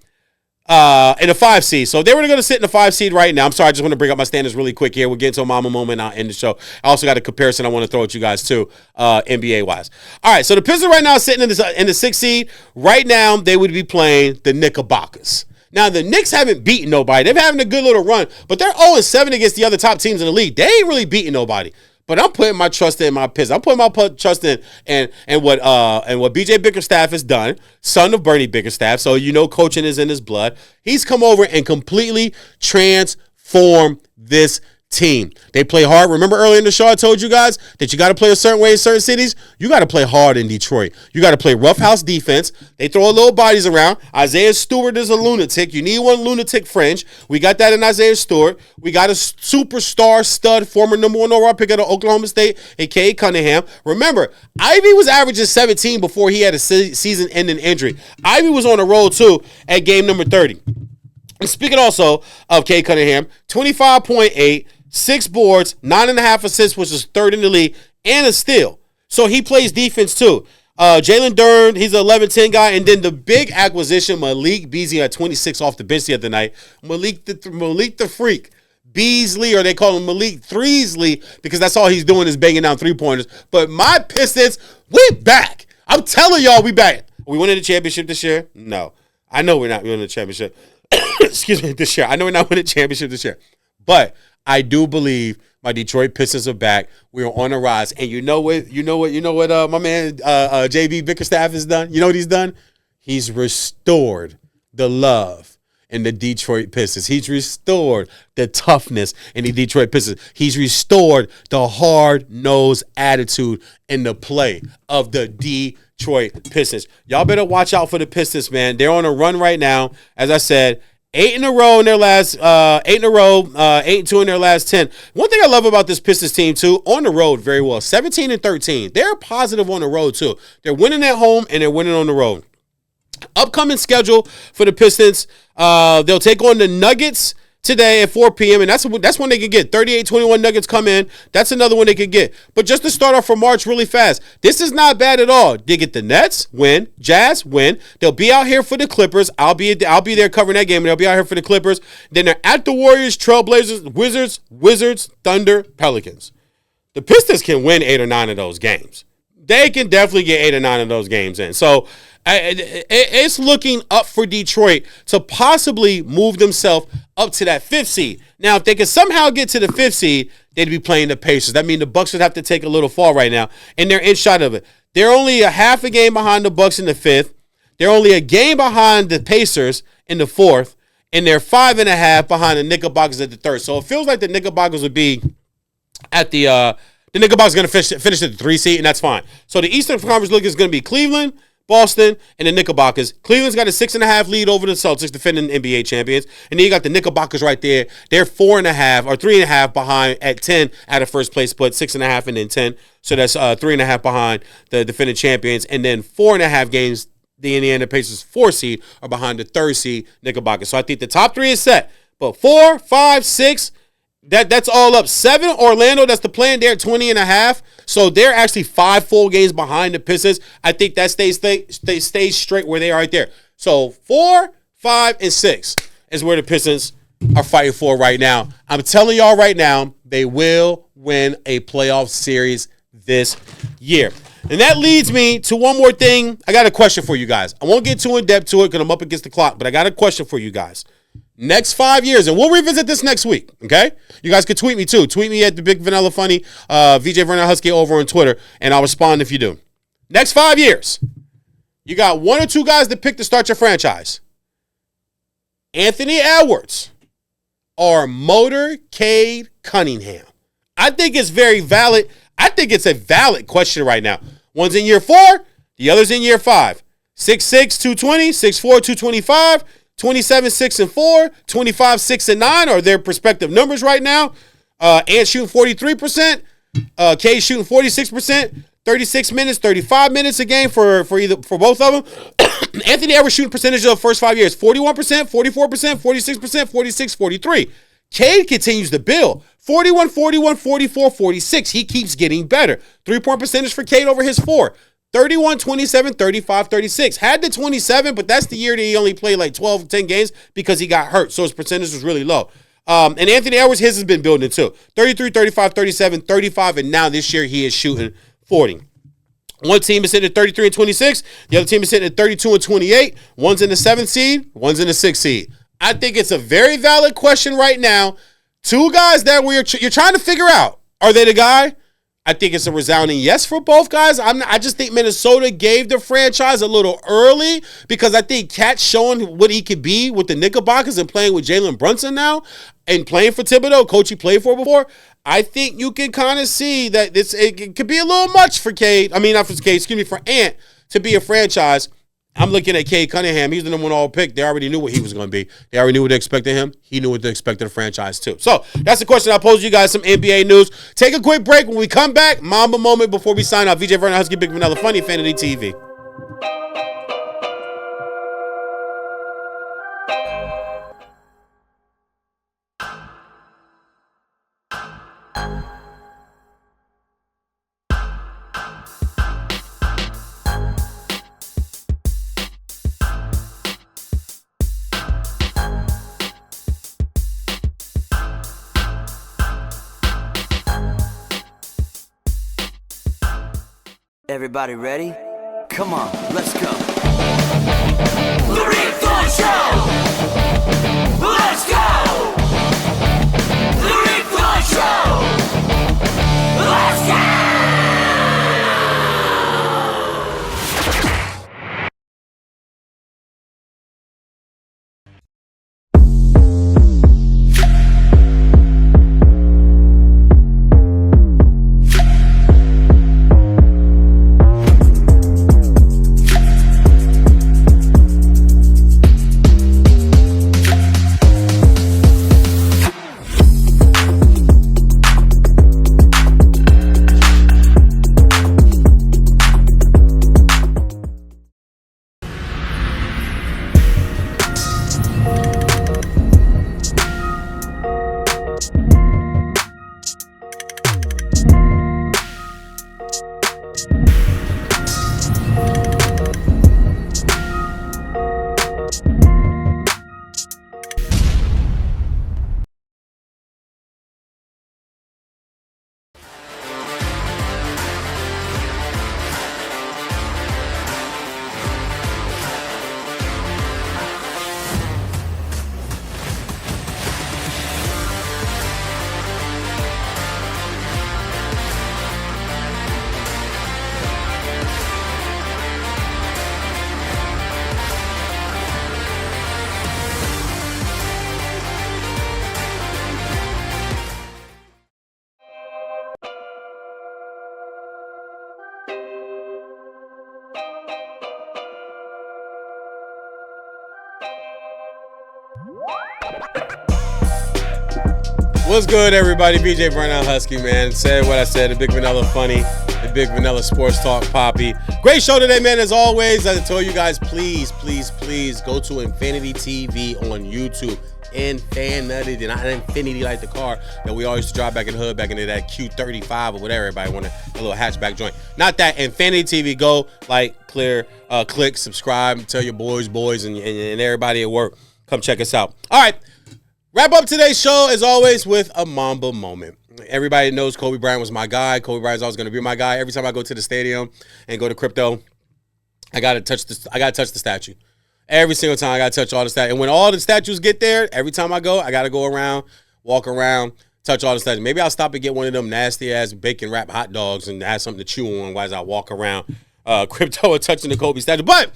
5 seed, so if they were going to sit in the 5 seed right now, I'm sorry, I just want to bring up my standings really quick here. We'll get into a mama moment and I'll end the show. I also got a comparison I want to throw at you guys too, NBA-wise. All right, so the Pistons right now sitting in the 6th seed. Right now, they would be playing the Knickerbockers. Now, the Knicks haven't beaten nobody. They're having a good little run, but they're 0-7 against the other top teams in the league. They ain't really beating nobody. But I'm putting my trust in my Pistons. I'm putting my trust in what BJ Bickerstaff has done, son of Bernie Bickerstaff. So coaching is in his blood. He's come over and completely transformed this team. They play hard. Remember earlier in the show I told you guys that you got to play a certain way in certain cities? You got to play hard in Detroit. You got to play roughhouse defense. They throw little bodies around. Isaiah Stewart is a lunatic. You need one lunatic fringe. We got that in Isaiah Stewart. We got a superstar stud, former number 1 overall pick out of Oklahoma State, a.k.a. Cunningham. Remember, Ivy was averaging 17 before he had a season-ending injury. Ivy was on the road, too, at game number 30. And speaking also of K. Cunningham, 25.8, 6 boards, 9.5 assists, which is 3rd in the league, and a steal. So he plays defense too. Jalen Dern, he's an 11-10 guy. And then the big acquisition, Malik Beasley at 26 off the bench the other night. Malik the Freak. Beasley, or they call him Malik Threesley, because that's all he's doing is banging down 3-pointers. But my Pistons, we back. I'm telling y'all, we back. Are we winning the championship this year? No. I know we're not winning the championship. Excuse me, this year. I know we're not winning the championship this year. But I do believe my Detroit Pistons are back. We are on the rise. And you know what my man JB Bickerstaff has done? You know what he's done? He's restored the love in the Detroit Pistons. He's restored the toughness in the Detroit Pistons. He's restored the hard-nosed attitude in the play of the Detroit Pistons. Y'all better watch out for the Pistons, man. They're on a run right now. As I said, 8 in a row in their last 8-2 in their last 10. One thing I love about this Pistons team too, on the road very well. 17-13. They're positive on the road too. They're winning at home and they're winning on the road. Upcoming schedule for the Pistons. They'll take on the Nuggets today at 4 p.m. And that's one they can get. 38-21 Nuggets come in. That's another one they could get. But just to start off for March really fast, this is not bad at all. They get the Nets, win. Jazz, win. They'll be out here for the Clippers. I'll be there covering that game, and they'll be out here for the Clippers. Then they're at the Warriors, Trailblazers, Wizards, Thunder, Pelicans. The Pistons can win 8 or 9 of those games. They can definitely get 8 or 9 of those games in. So it's looking up for Detroit to possibly move themselves up to that 5th seed. Now, if they can somehow get to the 5th seed, they'd be playing the Pacers. That means the Bucks would have to take a little fall right now, and they're in shot of it. They're only a half a game behind the Bucks in the 5th. They're only a game behind the Pacers in the 4th, and they're 5.5 behind the Knickerbockers at the 3rd. So it feels like the Knickerbockers would be at the Knickerbockers are going to finish at the 3 seed, and that's fine. So the Eastern Conference look is going to be Cleveland, Boston, and the Knickerbockers. Cleveland's got a 6.5 lead over the Celtics, defending NBA champions. And then you got the Knickerbockers right there. They're 4.5 or 3.5 behind at 10 out of first place, but 6.5 and then 10. So that's 3.5 behind the defending champions. And then 4.5 games, the Indiana Pacers 4 seed are behind the 3rd seed Knickerbockers. So I think the top 3 is set. But 4, 5, 6, that's all up. 7, Orlando, that's the plan. They're at 20.5. So they're actually 5 full games behind the Pistons. I think that stays straight where they are right there. So 4, 5, and 6 is where the Pistons are fighting for right now. I'm telling y'all right now, they will win a playoff series this year. And that leads me to one more thing. I got a question for you guys. I won't get too in-depth to it because I'm up against the clock, but I got a question for you guys. Next 5 years, and we'll revisit this next week, okay? You guys can tweet me too. Tweet me at the Big Vanilla Funny, VJ Vernon Husky over on Twitter, and I'll respond if you do. Next 5 years, you got 1 or 2 guys to pick to start your franchise. Anthony Edwards or Motorcade Cunningham. I think it's very valid. I think it's a valid question right now. One's in year 4, the other's in year 5. 6'6", 220, 6'4", 225, 27, 6 and 4, 25, 6 and 9 are their respective numbers right now. Ant shooting 43%, K shooting 46%, 36 minutes, 35 minutes a game for both of them. Anthony Edwards shooting percentage of the first 5 years, 41%, 44%, 46%, 46, 43. Cade continues to build. 41, 41, 44, 46. He keeps getting better. 3-point percentage for Cade over his 4. 31, 27, 35, 36. Had the 27, but that's the year that he only played like 12, 10 games because he got hurt. So his percentage was really low. And Anthony Edwards, his has been building too. 33, 35, 37, 35, and now this year he is shooting 40. One team is sitting at 33 and 26. The other team is sitting at 32 and 28. One's in the 7th seed. One's in the 6th seed. I think it's a very valid question right now. Two guys that you're trying to figure out. Are they the guy? I think it's a resounding yes for both guys. I just think Minnesota gave the franchise a little early because I think Cat's showing what he could be with the Knickerbockers and playing with Jalen Brunson now and playing for Thibodeau, coach he played for before. I think you can kind of see that it could be a little much for Cade. I mean, not for Cade, excuse me, for Ant to be a franchise. I'm looking at Cade Cunningham. He's the number 1 all pick. They already knew what he was going to be. They already knew what they expected him. He knew what they expected the franchise too. So that's the question I posed you guys, some NBA news. Take a quick break. When we come back, Mamba moment before we sign off. VJ Vernon Husky, Big Vanilla Funny, Infanity TV.
Everybody ready? Come on, let's go.
The Rick Thorne Show! Let's go! The Rick Thorne Show! Let's go!
What's good, everybody? BJ Vernon Husky, man. Said what I said. The Big Vanilla Funny, the Big Vanilla Sports Talk Poppy. Great show today, man. As always, I told you guys, please go to Infanity TV on YouTube. Infinity, not Infinity like the car that we always used to drive back in the hood, back into that Q35 or whatever. Everybody wanted a little hatchback joint. Not that. Infinity TV. Go, like, clear, click, subscribe, tell your boys, and everybody at work. Come check us out. All right. Wrap up today's show, as always, with a Mamba moment. Everybody knows Kobe Bryant was my guy. Kobe Bryant's always going to be my guy. Every time I go to the stadium and go to crypto, I gotta touch the statue. Every single time I gotta touch all the statues. And when all the statues get there, every time I go, I gotta go around, walk around, touch all the statues. Maybe I'll stop and get one of them nasty ass bacon wrapped hot dogs and have something to chew on while I walk around crypto and touching the Kobe statue. But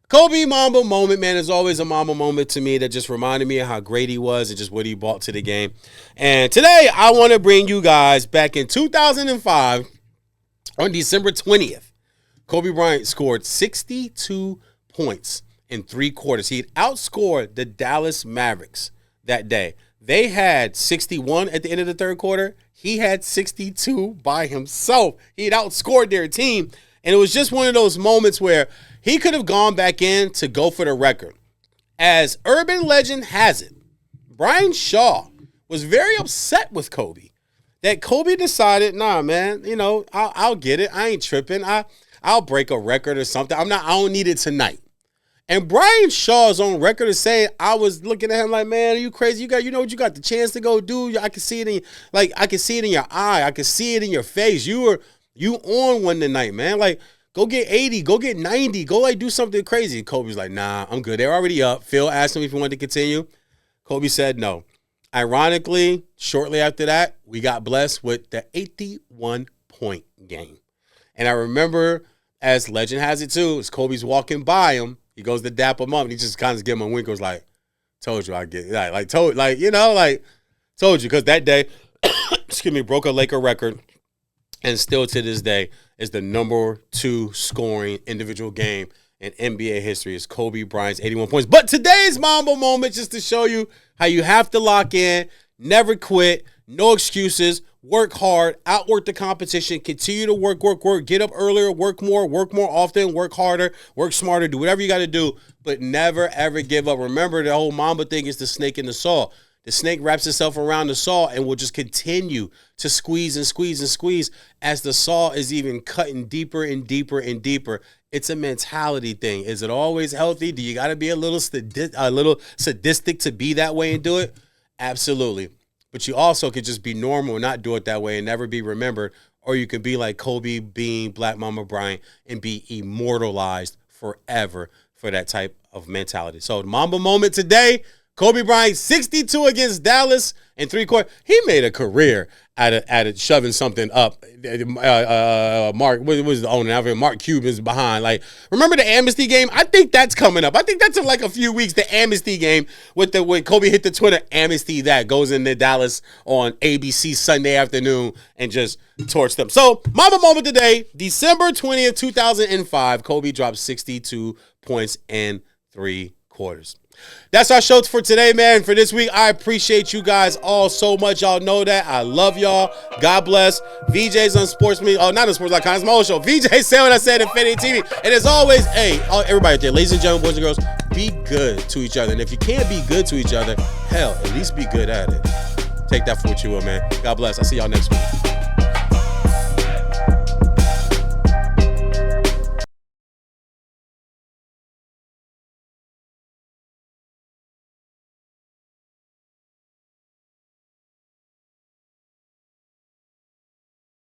Kobe Mamba moment, man, is always a Mamba moment to me that just reminded me of how great he was and just what he brought to the game. And today I want to bring you guys back in 2005 on December 20th. Kobe Bryant scored 62 points in 3 quarters. He had outscored the Dallas Mavericks that day. They had 61 at the end of the third quarter. He had 62 by himself. He had outscored their team. And it was just one of those moments where he could have gone back in to go for the record. As urban legend has it, Brian Shaw was very upset with Kobe. That Kobe decided, nah, man, you know, I'll get it. I ain't tripping. I'll break a record or something. I don't need it tonight. And Brian Shaw's on record is saying, I was looking at him like, man, are you crazy? You know what you got the chance to go do? I can see it in your eye. I can see it in your face. You on one tonight, man. Like, go get 80, go get 90, go like do something crazy. And Kobe's like, nah, I'm good. They're already up. Phil asked him if he wanted to continue. Kobe said no. Ironically, shortly after that, we got blessed with the 81-point game. And I remember, as legend has it too, as Kobe's walking by him, he goes to dap him up, and he just kind of give him a wink. Was like, "Told you I get it." Told you, because that day, excuse me, broke a Laker record, and still to this day is the number 2 scoring individual game in NBA history. Is Kobe Bryant's 81 points. But today's Mamba moment, just to show you how you have to lock in, never quit, no excuses. Work hard, outwork the competition, continue to work, get up earlier, work more often, work harder, work smarter, do whatever you got to do, but never, ever give up. Remember, the whole Mamba thing is the snake in the saw. The snake wraps itself around the saw and will just continue to squeeze and squeeze and squeeze as the saw is even cutting deeper and deeper and deeper. It's a mentality thing. Is it always healthy? Do you got to be a little sadistic to be that way and do it? Absolutely. But you also could just be normal and not do it that way and never be remembered. Or you could be like Kobe being Black Mamba Bryant and be immortalized forever for that type of mentality. So the Mamba moment today, Kobe Bryant, 62 against Dallas in 3 quarters. He made a career out of shoving something up. Mark, what was the owner? Mark Cuban's behind. Like, remember the amnesty game? I think that's coming up. I think that's in like a few weeks. The amnesty game when Kobe hit the Twitter amnesty that goes into Dallas on ABC Sunday afternoon and just torched them. So, Mamba moment today, December 20th, 2005. Kobe dropped 62 points in 3 quarters. That's our show for today, man. For this week, I appreciate you guys all so much. Y'all know that. I love y'all. God bless. VJ's on Sportsman. Oh, not on Sports.com. It's my own show. VJ said what I said, Infinity TV. And as always, hey, everybody out there, ladies and gentlemen, boys and girls, be good to each other. And if you can't be good to each other, hell, at least be good at it. Take that for what you will, man. God bless. I'll see y'all next week.